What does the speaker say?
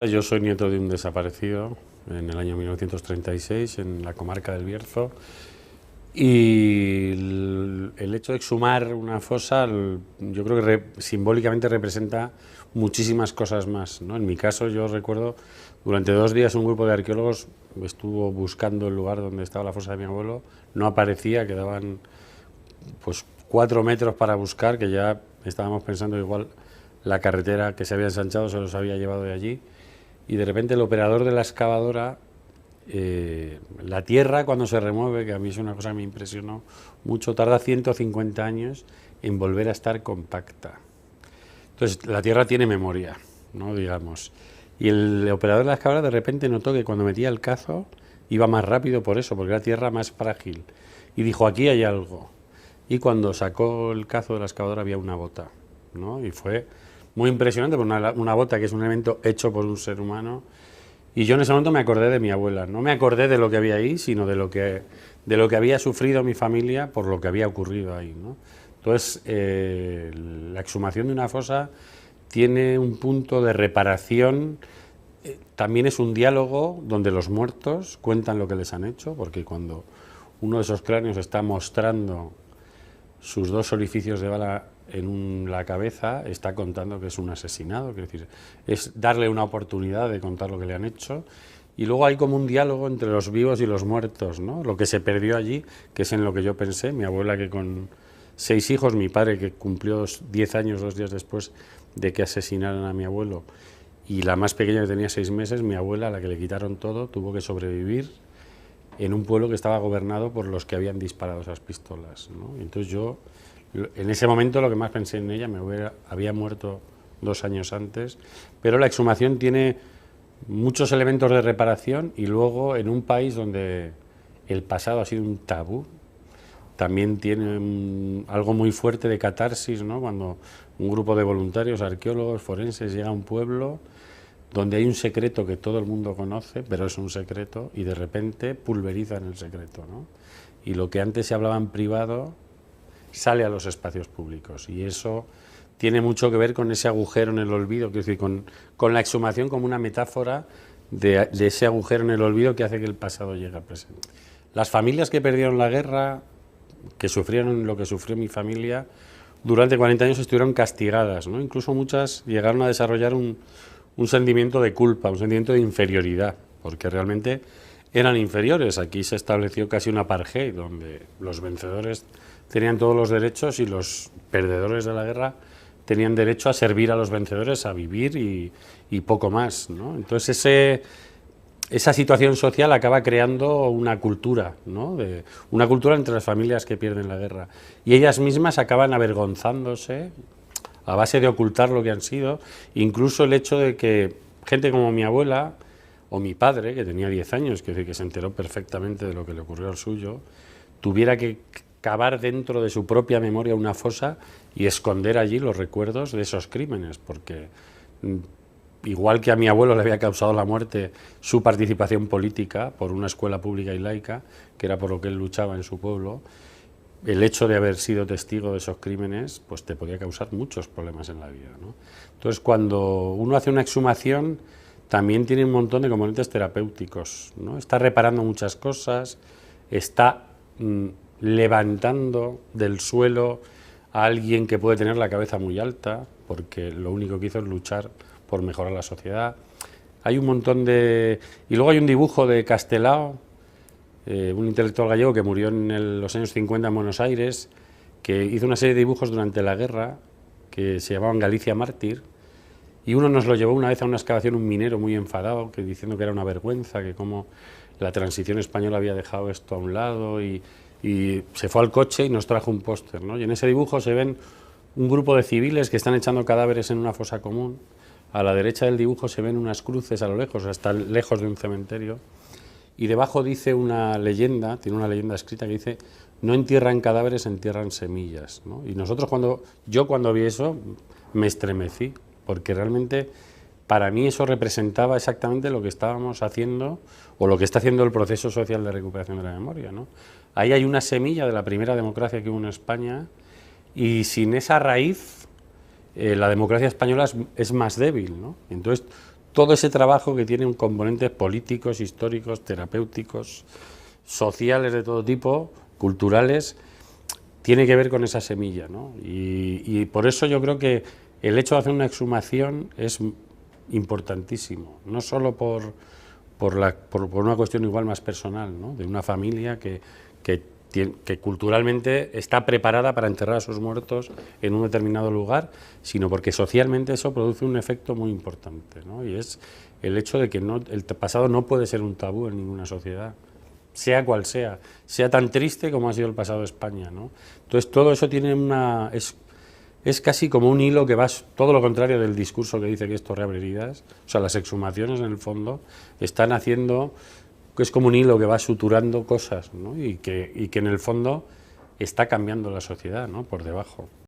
Yo soy nieto de un desaparecido en el año 1936 en la comarca del Bierzo y el hecho de exhumar una fosa yo creo que simbólicamente representa muchísimas cosas más, ¿no? En mi caso yo recuerdo durante 2 días un grupo de arqueólogos estuvo buscando el lugar donde estaba la fosa de mi abuelo, no aparecía, quedaban pues 4 metros para buscar, que ya estábamos pensando igual la carretera que se había ensanchado se los había llevado de allí. Y de repente el operador de la excavadora, la tierra cuando se remueve, que a mí es una cosa que me impresionó mucho, tarda 150 años en volver a estar compacta. Entonces la tierra tiene memoria, ¿no? Digamos. Y el operador de la excavadora de repente notó que cuando metía el cazo iba más rápido por eso, porque era tierra más frágil. Y dijo, aquí hay algo. Y cuando sacó el cazo de la excavadora había una bota, ¿no? Y fue muy impresionante, porque una bota que es un elemento hecho por un ser humano. Y yo en ese momento me acordé de mi abuela. No me acordé de lo que había ahí, sino de lo que había sufrido mi familia por lo que había ocurrido ahí, ¿no? Entonces, la exhumación de una fosa tiene un punto de reparación. También es un diálogo donde los muertos cuentan lo que les han hecho, porque cuando uno de esos cráneos está mostrando sus 2 orificios de bala en la cabeza, está contando que es un asesinado, es decir, es darle una oportunidad de contar lo que le han hecho. Y luego hay como un diálogo entre los vivos y los muertos, ¿no? Lo que se perdió allí, que es en lo que yo pensé, mi abuela que con 6 hijos, mi padre que cumplió 10 años 2 días después de que asesinaran a mi abuelo, y la más pequeña que tenía 6 meses, mi abuela, a la que le quitaron todo, tuvo que sobrevivir en un pueblo que estaba gobernado por los que habían disparado esas pistolas, ¿no? Entonces yo, en ese momento lo que más pensé en ella, había muerto 2 años antes, pero la exhumación tiene muchos elementos de reparación y luego en un país donde el pasado ha sido un tabú, también tiene algo muy fuerte de catarsis, ¿no? Cuando un grupo de voluntarios, arqueólogos, forenses llega a un pueblo donde hay un secreto que todo el mundo conoce, pero es un secreto, y de repente pulverizan el secreto, ¿no? Y lo que antes se hablaba en privado sale a los espacios públicos, y eso tiene mucho que ver con ese agujero en el olvido, quiero decir, con la exhumación como una metáfora de ese agujero en el olvido que hace que el pasado llegue al presente. Las familias que perdieron la guerra, que sufrieron lo que sufrió mi familia, durante 40 años estuvieron castigadas, ¿no? Incluso muchas llegaron a desarrollar un sentimiento de culpa, un sentimiento de inferioridad, porque realmente eran inferiores. Aquí se estableció casi un apartheid, donde los vencedores tenían todos los derechos y los perdedores de la guerra tenían derecho a servir a los vencedores, a vivir y poco más, ¿no? Entonces esa situación social acaba creando una cultura, ¿no? Una cultura entre las familias que pierden la guerra. Y ellas mismas acaban avergonzándose a base de ocultar lo que han sido, incluso el hecho de que gente como mi abuela o mi padre, que tenía 10 años, que se enteró perfectamente de lo que le ocurrió al suyo, tuviera que cavar dentro de su propia memoria una fosa y esconder allí los recuerdos de esos crímenes, porque igual que a mi abuelo le había causado la muerte su participación política por una escuela pública y laica, que era por lo que él luchaba en su pueblo, el hecho de haber sido testigo de esos crímenes pues te podía causar muchos problemas en la vida, ¿no? Entonces, cuando uno hace una exhumación, también tiene un montón de componentes terapéuticos, ¿no? Está reparando muchas cosas, está levantando del suelo a alguien que puede tener la cabeza muy alta, porque lo único que hizo es luchar por mejorar la sociedad. Hay un montón de... Y luego hay un dibujo de Castelao, un intelectual gallego que murió en los años 50 en Buenos Aires, que hizo una serie de dibujos durante la guerra que se llamaban Galicia Mártir, y uno nos lo llevó una vez a una excavación un minero muy enfadado, diciendo que era una vergüenza, que como la transición española había dejado esto a un lado, y se fue al coche y nos trajo un póster, ¿no? Y en ese dibujo se ven un grupo de civiles que están echando cadáveres en una fosa común. A la derecha del dibujo se ven unas cruces a lo lejos, hasta lejos de un cementerio, y debajo dice una leyenda, tiene una leyenda escrita que dice: no entierran cadáveres, entierran semillas, ¿no? Y yo cuando vi eso me estremecí, porque realmente para mí eso representaba exactamente lo que estábamos haciendo o lo que está haciendo el proceso social de recuperación de la memoria, ¿no? Ahí hay una semilla de la primera democracia que hubo en España, y sin esa raíz la democracia española es más débil, ¿no? Entonces todo ese trabajo que tiene un componentes políticos, históricos, terapéuticos, sociales de todo tipo, culturales, tiene que ver con esa semilla, ¿no? Y por eso yo creo que el hecho de hacer una exhumación es importantísimo, no solo por una cuestión igual más personal, ¿no? De una familia que culturalmente está preparada para enterrar a sus muertos en un determinado lugar, sino porque socialmente eso produce un efecto muy importante, ¿no? Y es el hecho de que el pasado no puede ser un tabú en ninguna sociedad, sea cual sea tan triste como ha sido el pasado de España, ¿no? Entonces todo eso tiene es casi como un hilo que va todo lo contrario del discurso que dice que esto reabre heridas. O sea, las exhumaciones en el fondo están haciendo, que es como un hilo que va suturando cosas, ¿no? Y que en el fondo está cambiando la sociedad, ¿no? Por debajo.